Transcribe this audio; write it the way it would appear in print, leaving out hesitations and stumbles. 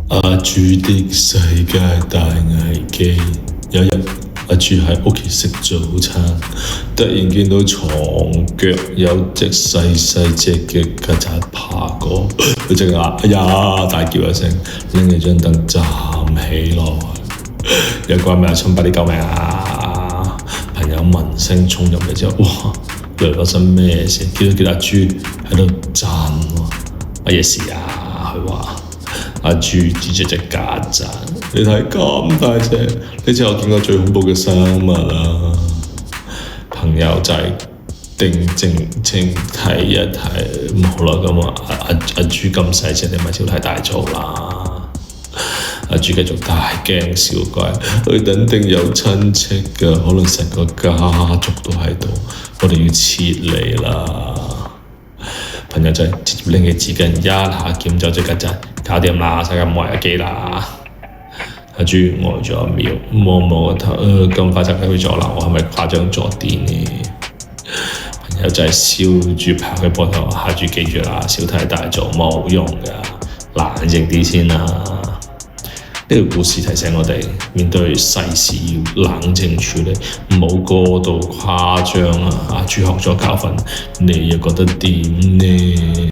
阿朱的世界大危機。有一日，阿朱喺屋企食早餐，突然見到床腳有隻細隻嘅曱甴爬過，佢即刻哎呀大叫一聲，拎起張凳站起來。有個人咪衝快啲救命啊！朋友聞聲衝入嚟之後，哇！以為發生咩事？見到阿朱喺度震喎，乜嘢事啊？佢話。阿朱指住隻曱甴，你睇咁大隻，你知我見過最恐怖嘅生物啦。朋友就係定靜睇一睇，好啦咁啊，阿朱咁細隻，你咪少睇大做啦。阿朱繼續大驚小怪，佢肯定有親戚㗎，可能成個家族都喺度，我哋要撤離啦。朋友仔直接拎起紙巾一下鉗走隻曱甴，搞掂啦，世界末日機啦！阿朱呆咗一秒，摸個頭，咁快就解決咗啦，我係咪誇張咗啲呢？朋友仔笑住拍佢膊頭，下住記住啦，小題大做冇用㗎，冷靜啲先啦。呢個故事提醒我哋，面對世事要冷靜處理，唔好過度誇張啊！阿朱學咗教訓，你又覺得點呢？